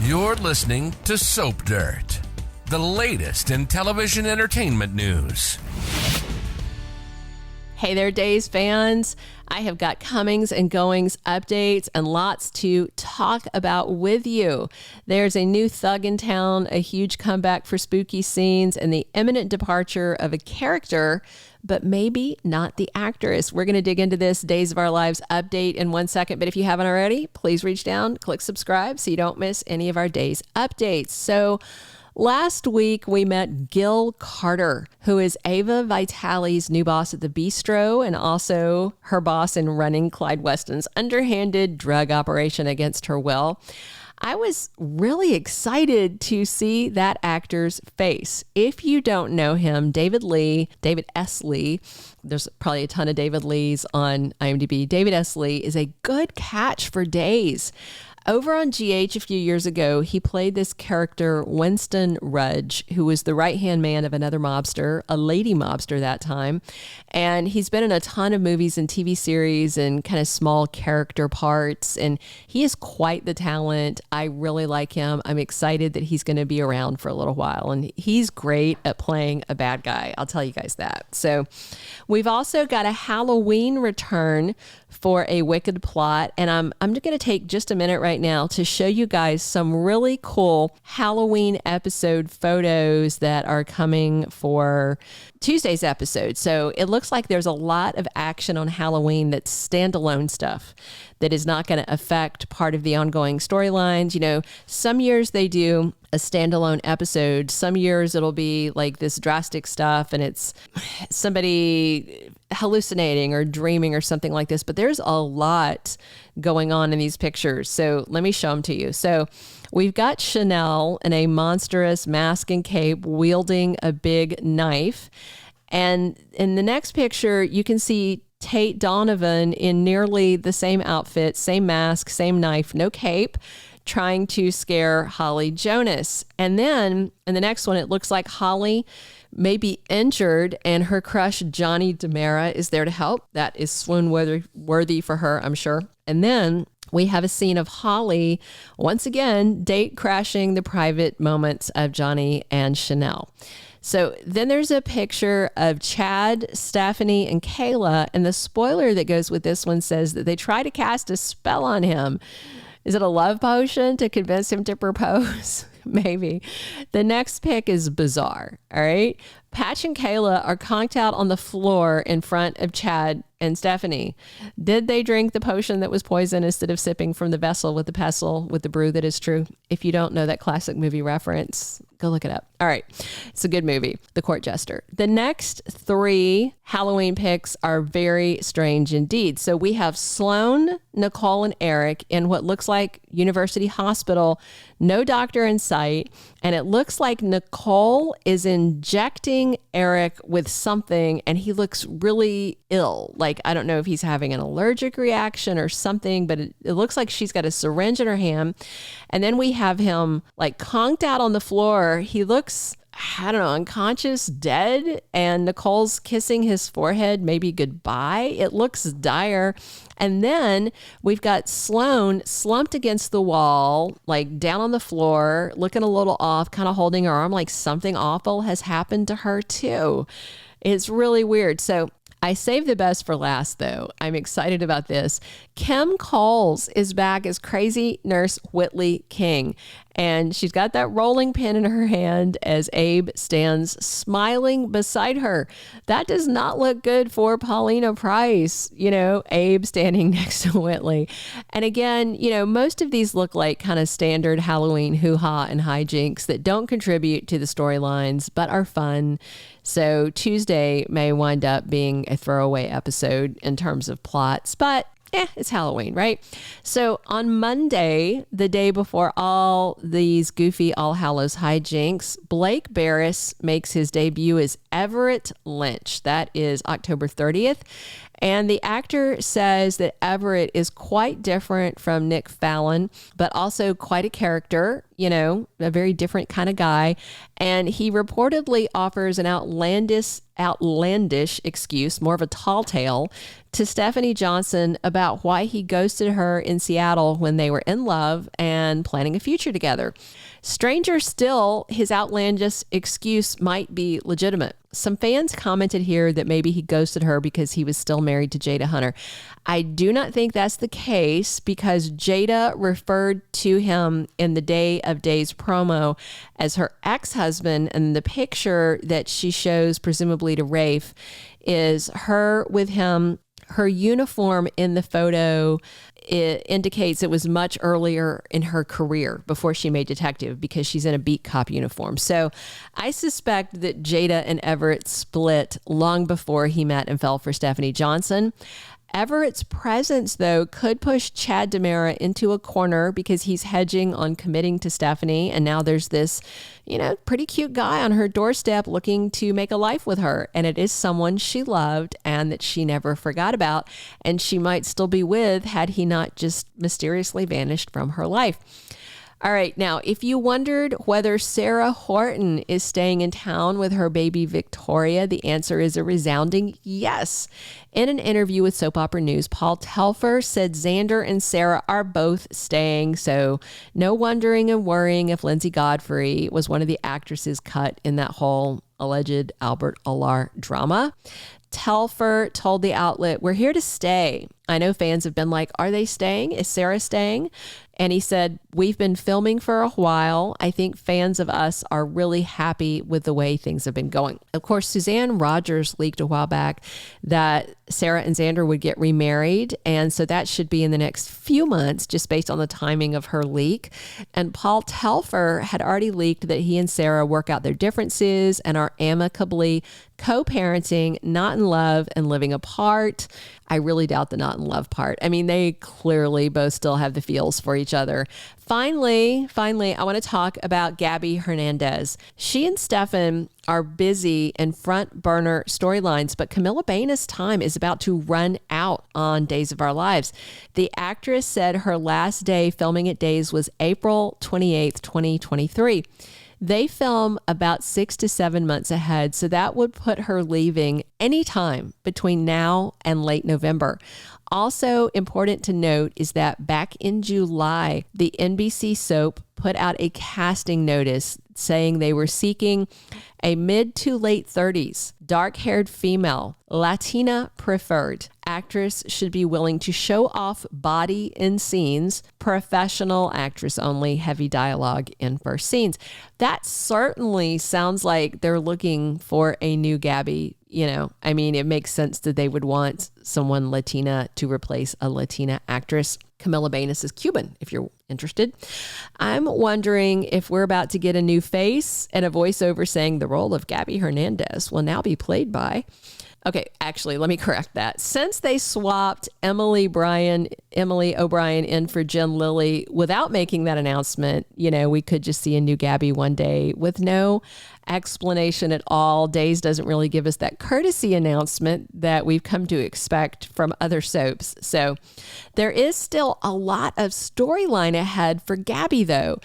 You're listening to Soap Dirt, the latest in television entertainment news. Hey there, Days fans. I have got comings and goings updates and lots to talk about with you. There's a new thug in town, a huge comeback for spooky scenes, and the imminent departure of a character, but maybe not the actress. We're going to dig into this Days of Our Lives update in 1 second, but if you haven't already, please reach down, click subscribe so you don't miss any of our Days updates. So last week, we met Gil Carter, who is Ava Vitali's new boss at the Bistro and also her boss in running Clyde Weston's underhanded drug operation against her will. I was really excited to see that actor's face. If you don't know him, David S. Lee, there's probably a ton of David Lees on IMDb. David S. Lee is a good catch for Days. Over on GH a few years ago, he played this character, Winston Rudge, who was the right-hand man of another mobster, a lady mobster that time. And he's been in a ton of movies and TV series and kind of small character parts. And he is quite the talent. I really like him. I'm excited that he's going to be around for a little while. And he's great at playing a bad guy. I'll tell you guys that. So we've also got a Halloween return for a Wicked plot. And I'm going to take just a minute right now to show you guys some really cool Halloween episode photos that are coming for Tuesday's episode. So it looks like there's a lot of action on Halloween that's standalone stuff that is not going to affect part of the ongoing storylines. You know, some years they do a standalone episode. Some years it'll be like this drastic stuff and it's somebody hallucinating or dreaming or something like this. But there's a lot going on in these pictures. So let me show them to you. So we've got Chanel in a monstrous mask and cape wielding a big knife. And in the next picture, you can see Tate Donovan in nearly the same outfit, same mask, same knife, no cape, trying to scare Holly Jonas. And then in the next one, it looks like Holly may be injured and her crush, Johnny DiMera, is there to help. That is swoon-worthy for her, I'm sure. And then we have a scene of Holly, once again, date crashing the private moments of Johnny and Chanel. So then there's a picture of Chad, Stephanie, and Kayla. And the spoiler that goes with this one says that they try to cast a spell on him. Is it a love potion to convince him to propose? Maybe. The next pic is bizarre. All right. Patch and Kayla are conked out on the floor in front of Chad and Stephanie. Did they drink the potion that was poison instead of sipping from the vessel with the pestle with the brew that is true? If you don't know that classic movie reference, go look it up. All right. It's a good movie, The Court Jester. The next three Halloween pics are very strange indeed. So we have Sloan, Nicole, and Eric in what looks like University Hospital. No doctor in sight. And it looks like Nicole is injecting Eric with something and he looks really ill. Like, I don't know if he's having an allergic reaction or something, but it looks like she's got a syringe in her hand. And then we have him like conked out on the floor. He looks, I don't know, unconscious, dead. And Nicole's kissing his forehead, maybe goodbye. It looks dire. And then we've got Sloan slumped against the wall, like down on the floor, looking a little off, kind of holding her arm like something awful has happened to her too. It's really weird. So I saved the best for last, though. I'm excited about this. Kim Coles is back as crazy nurse Whitley King. And she's got that rolling pin in her hand as Abe stands smiling beside her. That does not look good for Paulina Price, Abe standing next to Whitley. And again, most of these look like kind of standard Halloween hoo-ha and hijinks that don't contribute to the storylines, but are fun. So Tuesday may wind up being a throwaway episode in terms of plots, but it's Halloween, right? So on Monday, the day before all these goofy All Hallows hijinks, Blake Berris makes his debut as Everett Lynch. That is October 30th. And the actor says that Everett is quite different from Nick Fallon, but also quite a character, a very different kind of guy. And he reportedly offers an outlandish excuse, more of a tall tale, to Stephanie Johnson about why he ghosted her in Seattle when they were in love and planning a future together. Stranger still, his outlandish excuse might be legitimate. Some fans commented here that maybe he ghosted her because he was still married to Jada Hunter. I do not think that's the case because Jada referred to him in the Day of Days promo as her ex-husband, and the picture that she shows presumably to Rafe is her with him. Her uniform in the photo, it indicates it was much earlier in her career before she made detective because she's in a beat cop uniform. So I suspect that Jada and Everett split long before he met and fell for Stephanie Johnson. Everett's presence, though, could push Chad DiMera into a corner because he's hedging on committing to Stephanie. And now there's this, pretty cute guy on her doorstep looking to make a life with her. And it is someone she loved and that she never forgot about. And she might still be with had he not just mysteriously vanished from her life. All right. Now, if you wondered whether Sarah Horton is staying in town with her baby Victoria, the answer is a resounding yes. In an interview with Soap Opera News, Paul Telfer said Xander and Sarah are both staying. So no wondering and worrying if Linsey Godfrey was one of the actresses cut in that whole alleged Albert Alar drama. Telfer told the outlet, "We're here to stay." I know fans have been like, are they staying? Is Sarah staying? And he said, "We've been filming for a while. I think fans of us are really happy with the way things have been going." Of course, Suzanne Rogers leaked a while back that Sarah and Xander would get remarried. And so that should be in the next few months, just based on the timing of her leak. And Paul Telfer had already leaked that he and Sarah work out their differences and are amicably co-parenting, not in love and living apart. I really doubt the not in love part. I mean, they clearly both still have the feels for each other. Finally, I want to talk about Gabby Hernandez. She and Stefan are busy in front burner storylines, but Camila Banus' time is about to run out on Days of Our Lives. The actress said her last day filming at Days was April 28th, 2023. They film about 6 to 7 months ahead, so that would put her leaving anytime between now and late November. Also important to note is that back in July, the NBC soap put out a casting notice saying they were seeking a mid to late 30s, dark-haired female, Latina preferred. Actress should be willing to show off body in scenes, professional actress only, heavy dialogue in first scenes. That certainly sounds like they're looking for a new Gabby. It makes sense that they would want someone Latina to replace a Latina actress. Camila Banus is Cuban, if you're interested. I'm wondering if we're about to get a new face and a voiceover saying the role of Gabby Hernandez will now be played by... Okay, actually, let me correct that. Since they swapped Emily O'Brien in for Jen Lilly without making that announcement, we could just see a new Gabby one day with no explanation at all. Days doesn't really give us that courtesy announcement that we've come to expect from other soaps. So there is still a lot of storyline ahead for Gabby, though.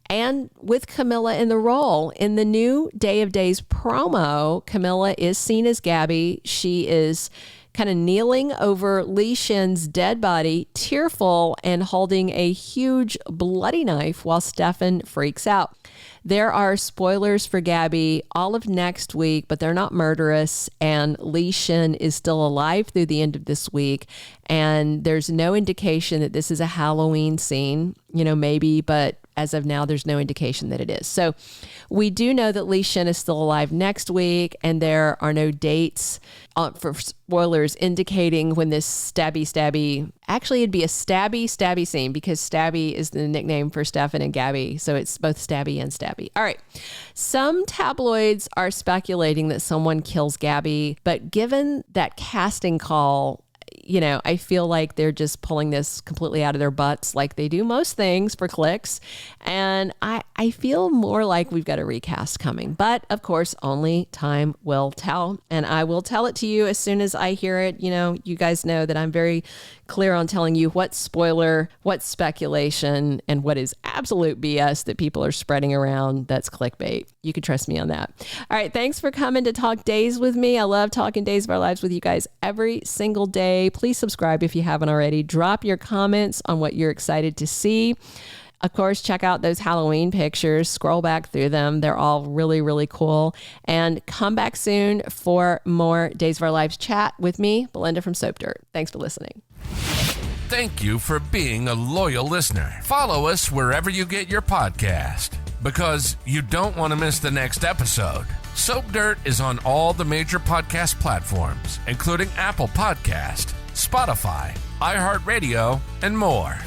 And with Camila in the role. In the new Day of Days promo, Camila is seen as Gabby. She is kind of kneeling over Li Shin's dead body, tearful and holding a huge bloody knife while Stefan freaks out. There are spoilers for Gabby all of next week, but they're not murderous. And Li Shin is still alive through the end of this week. And there's no indication that this is a Halloween scene, maybe, but as of now, there's no indication that it is. So we do know that Li Shin is still alive next week, and there are no dates for spoilers indicating when this stabby, actually it'd be a stabby scene because Stabby is the nickname for Stefan and Gabby. So it's both Stabby and Stabby. All right. Some tabloids are speculating that someone kills Gabby, but given that casting call, I feel like they're just pulling this completely out of their butts like they do most things for clicks. And I feel more like we've got a recast coming. But of course, only time will tell. And I will tell it to you as soon as I hear it. You guys know that I'm very clear on telling you what's spoiler, what's speculation, and what is absolute BS that people are spreading around that's clickbait. You can trust me on that. All right. Thanks for coming to talk Days with me. I love talking Days of Our Lives with you guys every single day. Please subscribe if you haven't already. Drop your comments on what you're excited to see. Of course, check out those Halloween pictures. Scroll back through them. They're all really, really cool. And come back soon for more Days of Our Lives chat with me, Belinda from Soap Dirt. Thanks for listening. Thank you for being a loyal listener. Follow us wherever you get your podcast, because you don't want to miss the next episode. Soap Dirt is on all the major podcast platforms, including Apple Podcast, Spotify, iHeartRadio, and more.